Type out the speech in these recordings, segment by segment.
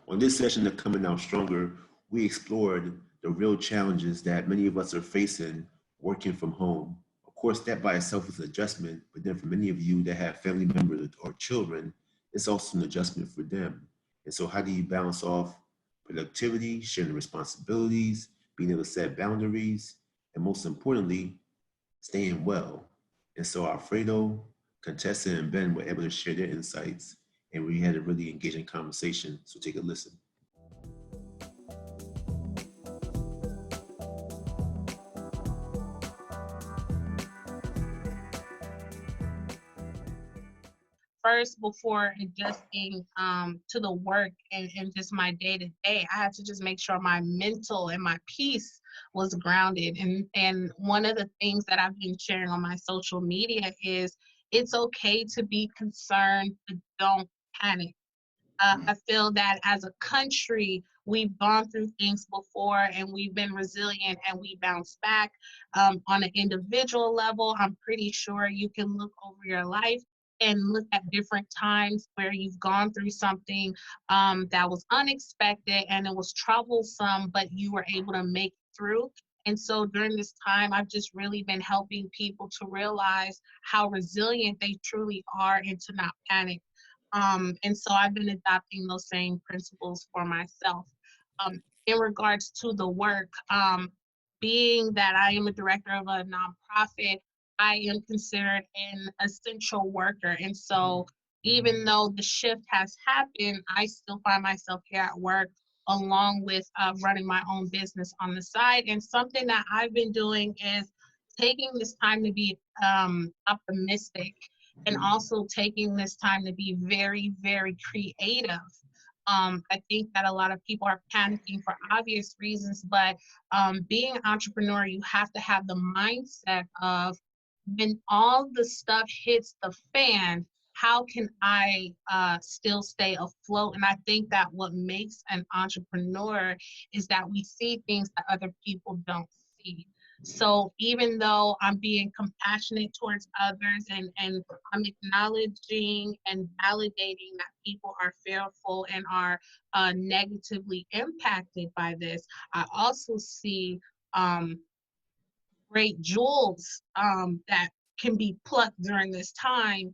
On this session of Coming Out Stronger, we explored the real challenges that many of us are facing working from home. Of course, that by itself is an adjustment, but then for many of you that have family members or children, it's also an adjustment for them. And so, how do you balance off productivity, sharing responsibilities, being able to set boundaries, and most importantly, staying well? And so, Alfredo, Contessa, and Ben were able to share their insights, and we had a really engaging conversation. So, take a listen. First, before adjusting to the work and just my day to day, I had to just make sure my mental and my peace was grounded. And one of the things that I've been sharing on my social media is it's okay to be concerned, but don't panic. I feel that as a country, we've gone through things before and we've been resilient and we bounce back. On an individual level, I'm pretty sure you can look over your life and look at different times where you've gone through something that was unexpected and it was troublesome, but you were able to make it through. And so during this time, I've just really been helping people to realize how resilient they truly are and to not panic. And so I've been adopting those same principles for myself. In regards to the work, being that I am a director of a nonprofit, I am considered an essential worker. And so even though the shift has happened, I still find myself here at work along with running my own business on the side. And something that I've been doing is taking this time to be optimistic and also taking this time to be very, very creative. I think that a lot of people are panicking for obvious reasons, but being an entrepreneur, you have to have the mindset of when all the stuff hits the fan, how can I still stay afloat? And I think that what makes an entrepreneur is that we see things that other people don't see. So even though I'm being compassionate towards others and I'm acknowledging and validating that people are fearful and are negatively impacted by this, I also see great jewels that can be plucked during this time,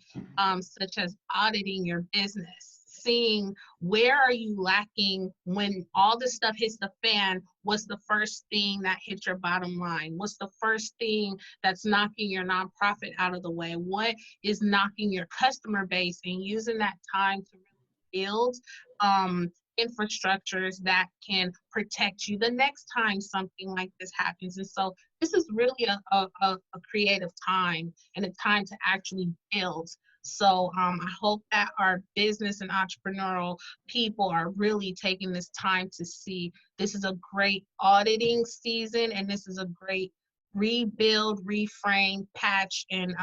such as auditing your business, seeing where are you lacking when all this stuff hits the fan. What's the first thing that hits your bottom line? What's the first thing that's knocking your nonprofit out of the way? What is knocking your customer base, and using that time to really build infrastructures that can protect you the next time something like this happens. And so this is really a creative time and a time to actually build. So I hope that our business and entrepreneurial people are really taking this time to see this is a great auditing season and this is a great rebuild, reframe, patch, and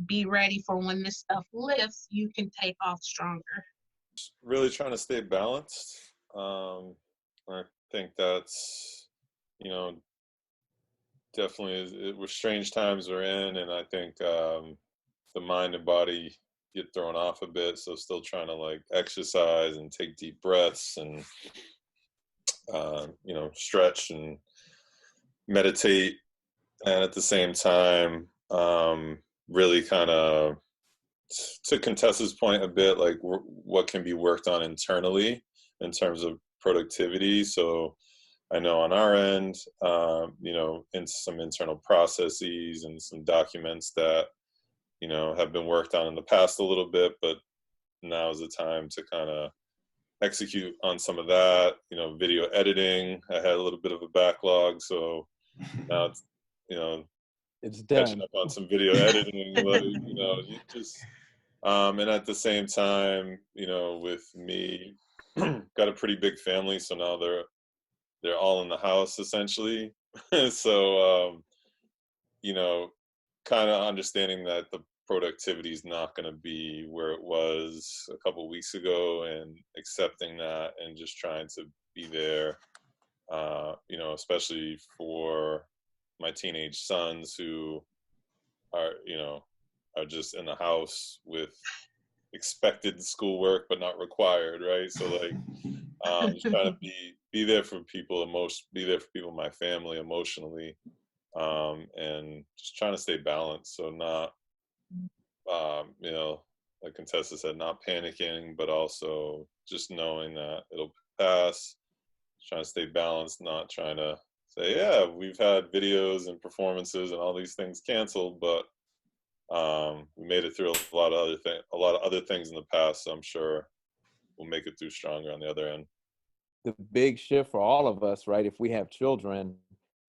be ready for when this stuff lifts, you can take off stronger. Really trying to stay balanced. I think that's, definitely we're strange times we're in, and I think the mind and body get thrown off a bit. So still trying to like exercise and take deep breaths and stretch and meditate, and at the same time really kind of, to Contessa's point a bit, like what can be worked on internally in terms of productivity. So I know on our end, in some internal processes and some documents that, have been worked on in the past a little bit, but now is the time to kind of execute on some of that. Video editing, I had a little bit of a backlog, so now it's, it's done. catching up on some video editing, and at the same time, with me, got a pretty big family, so now they're all in the house essentially. So, kind of understanding that the productivity is not going to be where it was a couple of weeks ago, and accepting that and just trying to be there, especially for my teenage sons who are just in the house with expected schoolwork but not required, right? So like just trying to be there for people, be there for people in my family emotionally, and just trying to stay balanced. So not you know, like Contessa said, not panicking, but also just knowing that it'll pass, trying to stay balanced, not trying to say, yeah, we've had videos and performances and all these things canceled, but we made it through a lot of other things in the past, so I'm sure we'll make it through stronger on the other end. The big shift for all of us, right? If we have children,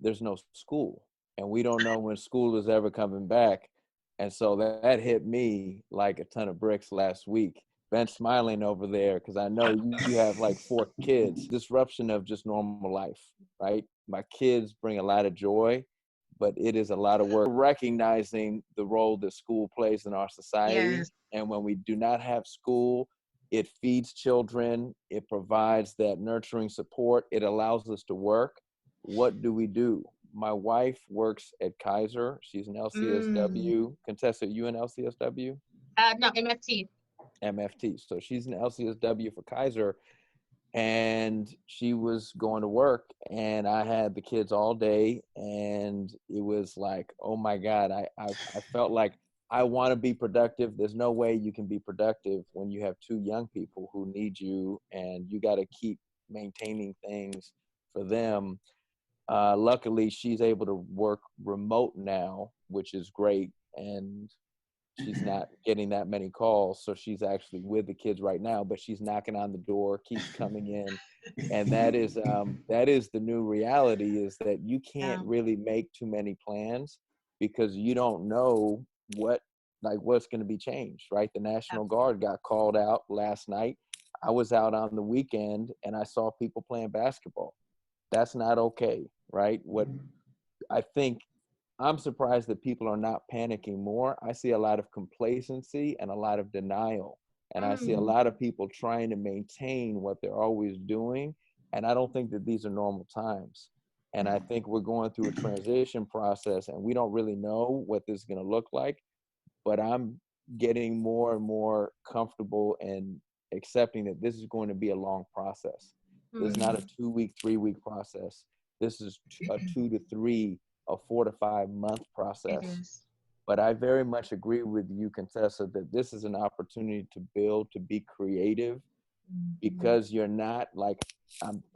there's no school, and we don't know when school is ever coming back. And so that hit me like a ton of bricks last week. Ben smiling over there because I know you have like 4 kids. Disruption of just normal life, right? My kids bring a lot of joy, but it is a lot of work. Recognizing the role that school plays in our society. Yes. And when we do not have school, it feeds children. It provides that nurturing support. It allows us to work. What do? My wife works at Kaiser. She's an LCSW. Contessa, you an LCSW? No, MFT. MFT. So she's an LCSW for Kaiser. And she was going to work, and I had the kids all day, and it was like, oh my God, I felt like I want to be productive. There's no way you can be productive when you have 2 young people who need you, and you got to keep maintaining things for them. Luckily, she's able to work remote now, which is great, and she's not getting that many calls, so she's actually with the kids right now, but she's knocking on the door, keeps coming in. And that is the new reality, is that you can't really make too many plans because you don't know what's going to be changed, right? The National Guard got called out last night. I was out on the weekend and I saw people playing basketball. That's not okay, right? What I think, I'm surprised that people are not panicking more. I see a lot of complacency and a lot of denial. And I see a lot of people trying to maintain what they're always doing. And I don't think that these are normal times. And I think we're going through a transition process, and we don't really know what this is going to look like. But I'm getting more and more comfortable and accepting that this is going to be a long process. This is not a 2-week, 3-week process. This is a 2 to 3, a 4 to 5 month process. But I very much agree with you, Contessa, that this is an opportunity to build, to be creative, because you're not like,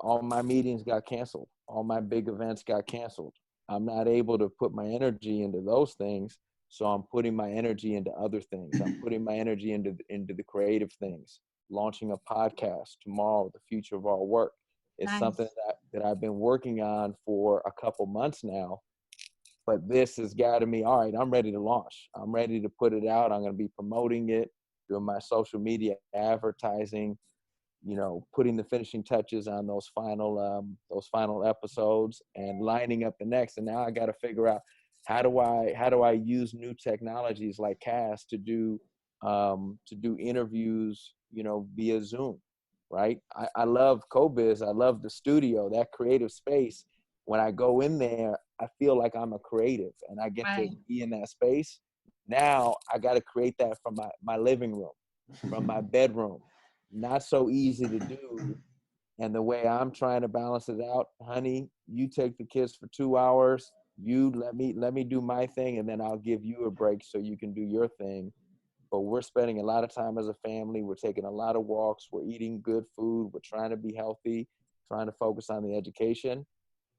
all my meetings got canceled. All my big events got canceled. I'm not able to put my energy into those things. So I'm putting my energy into other things. I'm putting my energy into the creative things. Launching a podcast tomorrow, The Future of Our Work. It's something that I've been working on for a couple months now. But this has got to me, all right, I'm ready to launch. I'm ready to put it out. I'm going to be promoting it, doing my social media advertising, putting the finishing touches on those final episodes and lining up the next. And now I got to figure out how do I use new technologies like Cast to do interviews, via Zoom, right? I love CoBiz. I love the studio, that creative space. When I go in there, I feel like I'm a creative and I get to be in that space. Now I got to create that from my living room, from my bedroom. Not so easy to do. And the way I'm trying to balance it out, honey, you take the kids for 2 hours. You let me do my thing, and then I'll give you a break so you can do your thing. But we're spending a lot of time as a family. We're taking a lot of walks. We're eating good food. We're trying to be healthy, trying to focus on the education.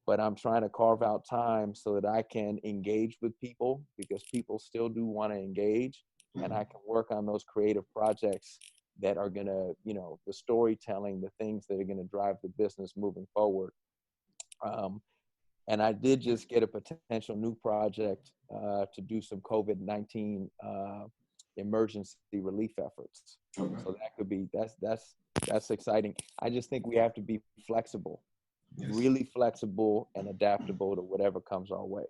But I'm trying to carve out time so that I can engage with people, because people still do want to engage, and I can work on those creative projects that are going to, the storytelling, the things that are going to drive the business moving forward. And I did just get a potential new project to do some COVID-19 emergency relief efforts. So that could be, that's exciting. I just think we have to be flexible. Really flexible and adaptable to whatever comes our way.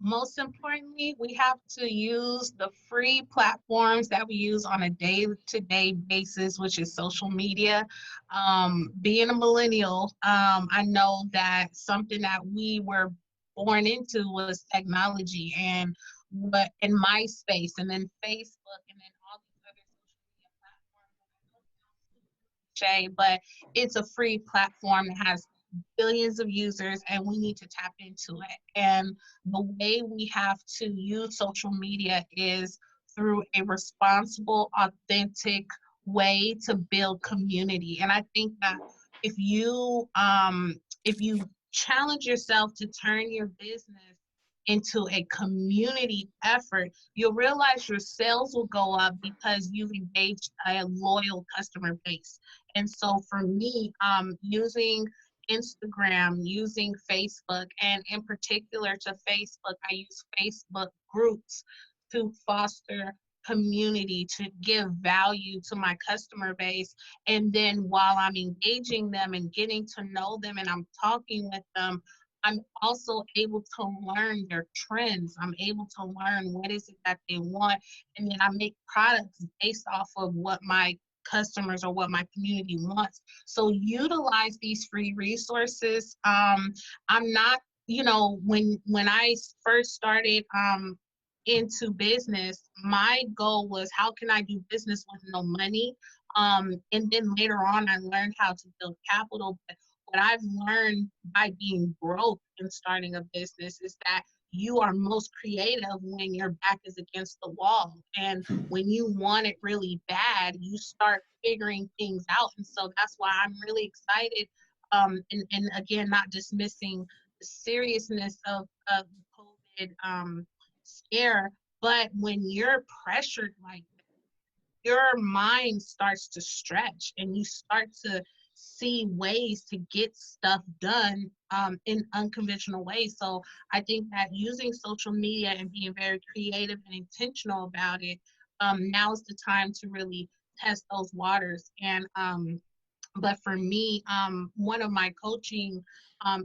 Most importantly, we have to use the free platforms that we use on a day-to-day basis, which is social media. Being a millennial, I know that something that we were born into was technology and MySpace and then Facebook and then all these other social media platforms. But it's a free platform that has billions of users, and we need to tap into it. And the way we have to use social media is through a responsible, authentic way to build community. And I think that if you challenge yourself to turn your business into a community effort, you'll realize your sales will go up because you've engaged a loyal customer base. And so for me, using Instagram, using Facebook, and in particular to Facebook, I use Facebook groups to foster community, to give value to my customer base. And then while I'm engaging them and getting to know them and I'm talking with them, I'm also able to learn their trends. I'm able to learn what is it that they want. And then I make products based off of what my customers or what my community wants. So utilize these free resources. I'm not, when I first started into business, my goal was how can I do business with no money? And then later on, I learned how to build capital. But what I've learned by being broke and starting a business is that you are most creative when your back is against the wall. And when you want it really bad, you start figuring things out. And so that's why I'm really excited. And again, not dismissing the seriousness of COVID scare, but when you're pressured like that, your mind starts to stretch and you start to see ways to get stuff done in unconventional ways. So I think that using social media and being very creative and intentional about it, now is the time to really test those waters. And but for me, one of my coaching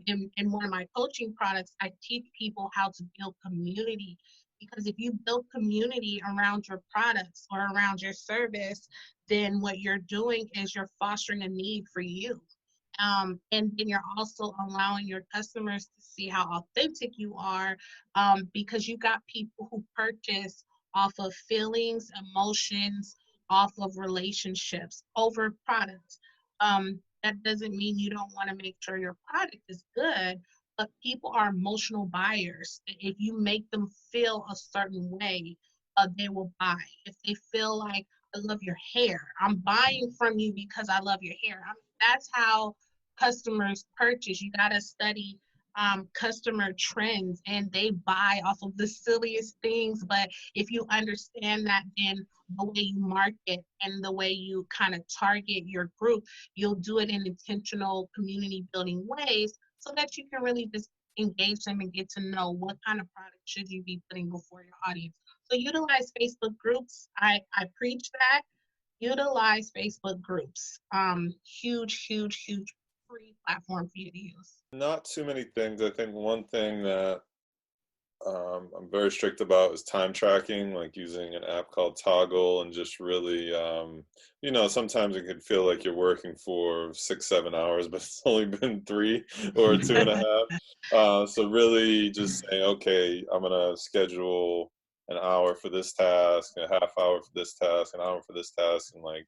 in one of my coaching products, I teach people how to build community. Because if you build community around your products or around your service, then what you're doing is you're fostering a need for you. And then you're also allowing your customers to see how authentic you are, because you got people who purchase off of feelings, emotions, off of relationships over products. That doesn't mean you don't want to make sure your product is good, but people are emotional buyers. If you make them feel a certain way, they will buy. If they feel like, I love your hair, I'm buying from you because I love your hair. That's how customers purchase. You got to study customer trends, and they buy off of the silliest things. But if you understand that, then the way you market and the way you kind of target your group, you'll do it in intentional community building ways, so that you can really just engage them and get to know what kind of product should you be putting before your audience. So utilize Facebook groups. I preach that. Utilize Facebook groups. Huge, huge, huge free platform for you to use. Not too many things. I think one thing that I'm very strict about is time tracking, like using an app called Toggle, and just really, sometimes it could feel like you're working for 6-7 hours, but it's only been 3 or 2.5. So really just saying, okay, I'm going to schedule an hour for this task, a half hour for this task, an hour for this task, and like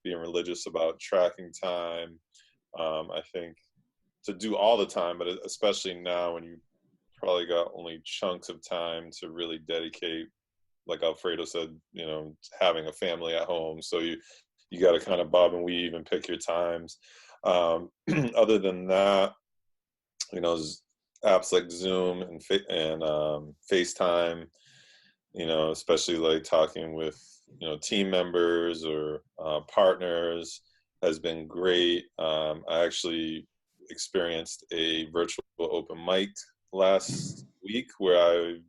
being religious about tracking time. I think to do all the time, but especially now when you probably got only chunks of time to really dedicate, like Alfredo said, having a family at home. So you got to kind of bob and weave and pick your times. Other than that, apps like Zoom and FaceTime, especially like talking with, team members or partners has been great. I actually experienced a virtual open mic last week where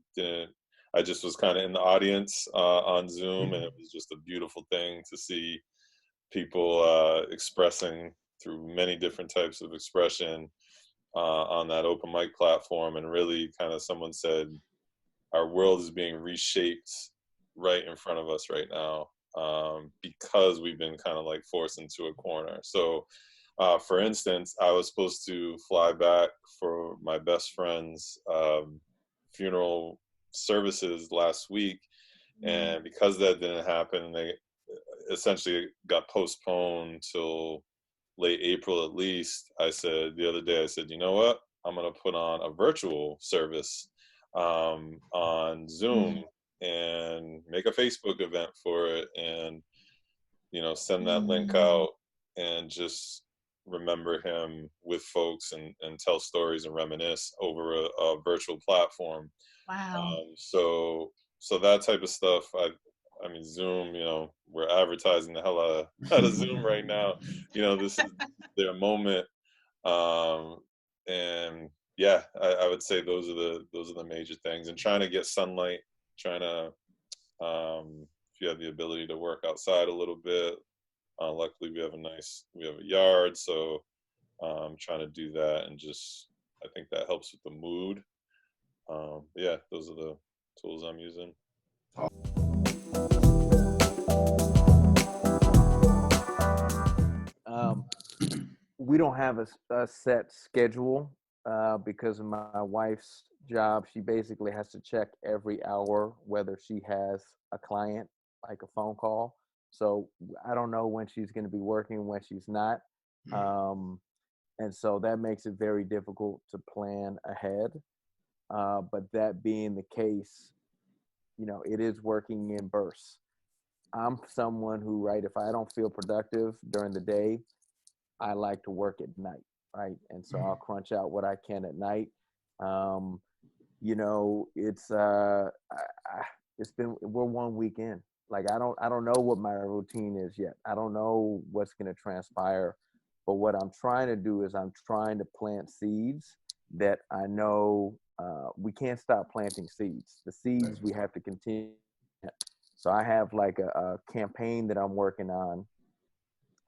I just was kind of in the audience on Zoom, and it was just a beautiful thing to see people expressing through many different types of expression on that open mic platform. And really kind of someone said, our world is being reshaped right in front of us right now, because we've been kind of like forced into a corner. So For instance, I was supposed to fly back for my best friend's funeral services last week, and because that didn't happen, they essentially got postponed till late April at least. I said the other day, I said, you know what? I'm going to put on a virtual service on Zoom and make a Facebook event for it, and send that link out and just remember him with folks and tell stories and reminisce over a virtual platform. Wow. So that type of stuff. I mean, Zoom. We're advertising the hell out of Zoom right now. This is their moment. And yeah, I would say those are the major things. And trying to get sunlight. Trying to, if you have the ability to work outside a little bit. Luckily, we have a yard, so trying to do that, and just I think that helps with the mood. Yeah, those are the tools I'm using. We don't have a set schedule because of my wife's job. She basically has to check every hour whether she has a client, like a phone call. So I don't know when she's going to be working, when she's not. And so that makes it very difficult to plan ahead. But that being the case, it is working in bursts. I'm someone who, right, if I don't feel productive during the day, I like to work at night, right? And so I'll crunch out what I can at night. We're 1 week in. Like, I don't know what my routine is yet. I don't know what's going to transpire. But what I'm trying to do is I'm trying to plant seeds that I know we can't stop planting seeds. The seeds we have to continue. So I have like a campaign that I'm working on.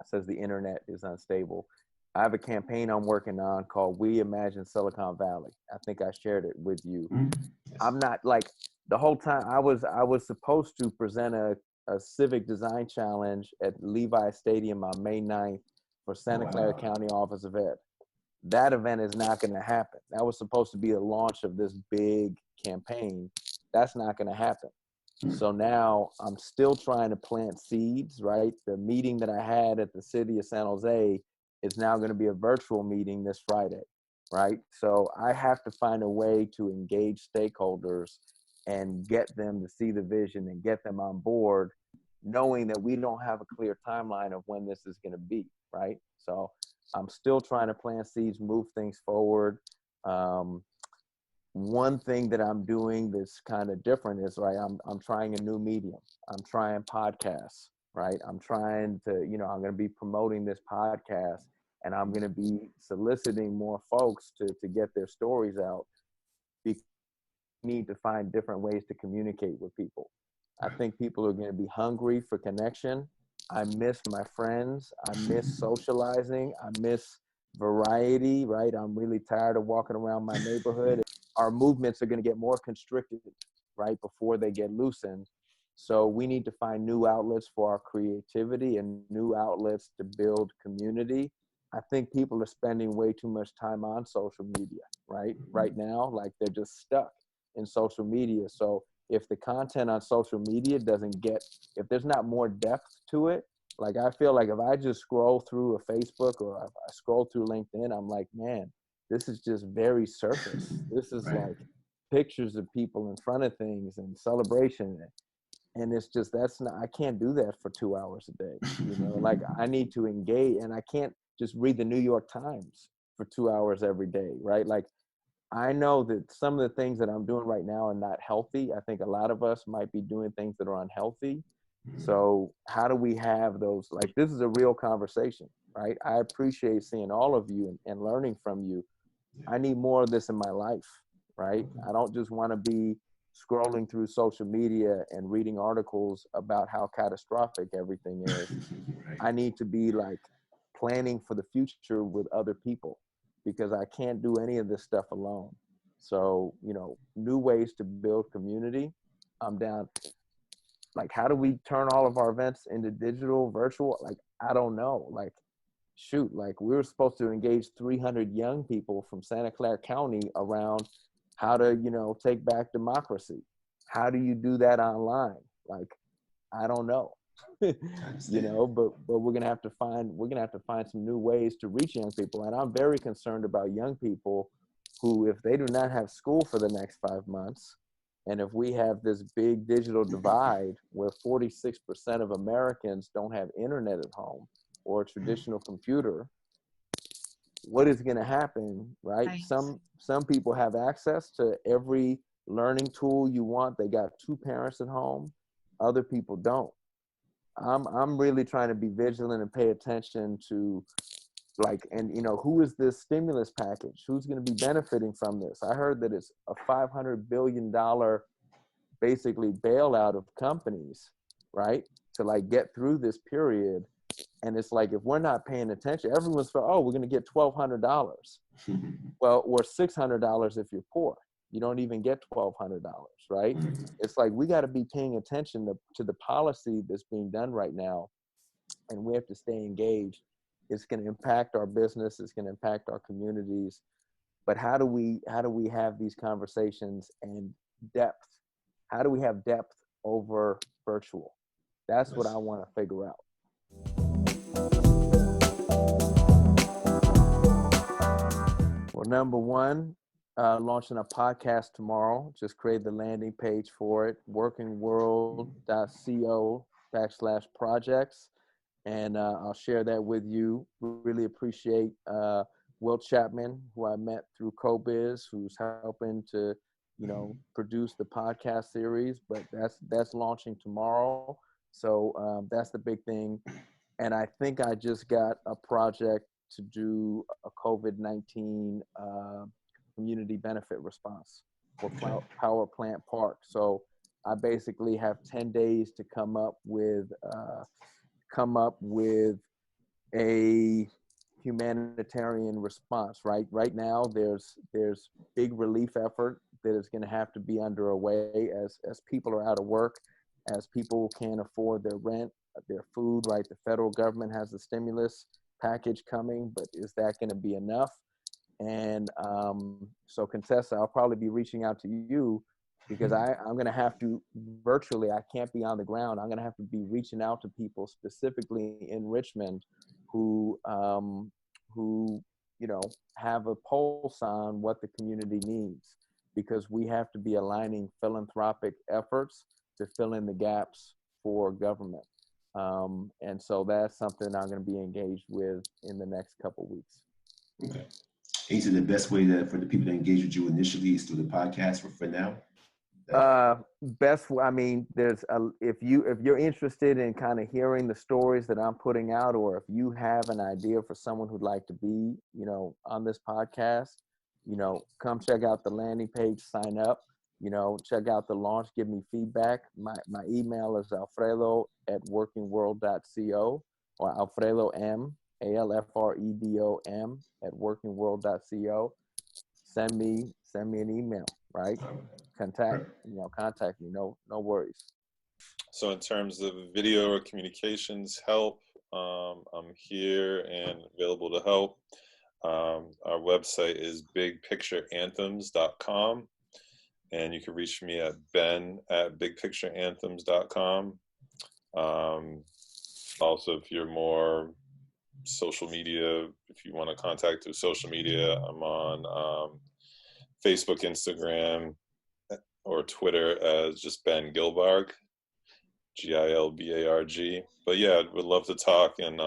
It says the internet is unstable. I have a campaign I'm working on called We Imagine Silicon Valley. I think I shared it with you. I'm not like the whole time I was supposed to present a civic design challenge at Levi Stadium on May 9th for Santa Clara County Office of Ed. That event is not going to happen. That was supposed to be the launch of this big campaign. That's not going to happen. So now I'm still trying to plant seeds, right? The meeting that I had at the city of San Jose is now going to be a virtual meeting this Friday, right? So I have to find a way to engage stakeholders and get them to see the vision and get them on board, knowing that we don't have a clear timeline of when this is going to be, right? So I'm still trying to plant seeds, move things forward. One thing that I'm doing that's kind of different is, right, I'm trying a new medium. I'm trying podcasts, right? I'm trying to, I'm going to be promoting this podcast, and I'm going to be soliciting more folks to get their stories out. We need to find different ways to communicate with people. I think people are going to be hungry for connection. I miss my friends. I miss socializing. I miss variety, right? I'm really tired of walking around my neighborhood. Our movements are going to get more constricted, right, before they get loosened. So we need to find new outlets for our creativity and new outlets to build community. I think people are spending way too much time on social media, right? Right now, like they're just stuck in social media. So if the content on social media if there's not more depth to it, like I feel like if I just scroll through a Facebook or if I scroll through LinkedIn, I'm like, man, this is just very surface. This is like pictures of people in front of things and celebration. And it's just, I can't do that for 2 hours a day. Like I need to engage, and I can't just read the New York Times for 2 hours every day, right? Like I know that some of the things that I'm doing right now are not healthy. I think a lot of us might be doing things that are unhealthy. So how do we have those, like, this is a real conversation, right? I appreciate seeing all of you and learning from you. I need more of this in my life, right? I don't just want to be scrolling through social media and reading articles about how catastrophic everything is. I need to be like planning for the future with other people, because I can't do any of this stuff alone. So, new ways to build community. I'm down. Like, how do we turn all of our events into digital, virtual? Like, I don't know. Like, shoot, like we were supposed to engage 300 young people from Santa Clara County around how to, take back democracy. How do you do that online? Like, I don't know, but we're gonna have to find some new ways to reach young people. And I'm very concerned about young people who, if they do not have school for the next 5 months, and if we have this big digital divide where 46% of Americans don't have internet at home or a traditional computer, what is going to happen, right? Right. Some people have access to every learning tool you want. They got 2 parents at home. Other people don't. I'm really trying to be vigilant and pay attention to, like, and who is this stimulus package? Who's going to be benefiting from this? I heard that it's a $500 billion basically bailout of companies, right? To like get through this period. And it's like, if we're not paying attention, everyone's for, oh, we're going to get $1,200. Well, or $600 if you're poor. You don't even get $1,200, right? It's like, we got to be paying attention to the policy that's being done right now. And we have to stay engaged. It's going to impact our business. It's going to impact our communities. But how do we have these conversations and depth? How do we have depth over virtual? That's what I want to figure out. Well, number one, launching a podcast tomorrow. Just create the landing page for it, workingworld.co/projects. And I'll share that with you. Really appreciate Will Chapman, who I met through CoBiz, who's helping to, produce the podcast series. But that's launching tomorrow. So that's the big thing. And I think I just got a project to do a COVID-19 community benefit response for Power Plant Park. So I basically have 10 days to come up with a humanitarian response. Right now, there's big relief effort that is going to have to be underway as people are out of work, as people can't afford their rent, their food. Right, the federal government has a stimulus package coming, but is that going to be enough? And so, Contesa, I'll probably be reaching out to you because I'm going to have to virtually. I can't be on the ground. I'm going to have to be reaching out to people specifically in Richmond who have a pulse on what the community needs, because we have to be aligning philanthropic efforts to fill in the gaps for government. And so that's something I'm going to be engaged with in the next couple of weeks. Okay. And you said the best way for the people to engage with you initially is through the podcast for now? If you're interested in kind of hearing the stories that I'm putting out, or if you have an idea for someone who'd like to be, on this podcast, come check out the landing page, sign up, check out the launch, give me feedback. My email is alfredo@workingworld.co, or Alfredo M, ALFREDOM @workingworld.co. Send me an email, right? Contact me. No worries. So in terms of video or communications help, I'm here and available to help. Our website is bigpictureanthems.com, and you can reach me at ben@bigpictureanthems.com. Also, if you're more social media, if you want to contact through social media, I'm on Facebook, Instagram, or Twitter as just Ben Gilbarg, GILBARG. But yeah, would love to talk and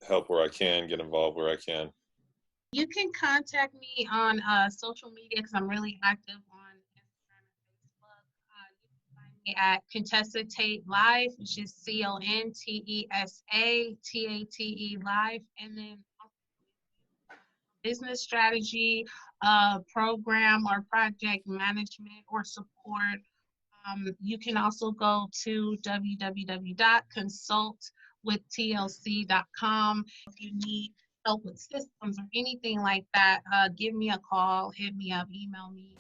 help where I can, get involved where I can. You can contact me on social media because I'm really active on Instagram and Facebook. You can find me at Contesa Tate Live, which is CONTESATATE Live, and then business strategy, program or project management or support. You can also go to www.consultwithtlc.com. If you need help with systems or anything like that, give me a call, hit me up, email me.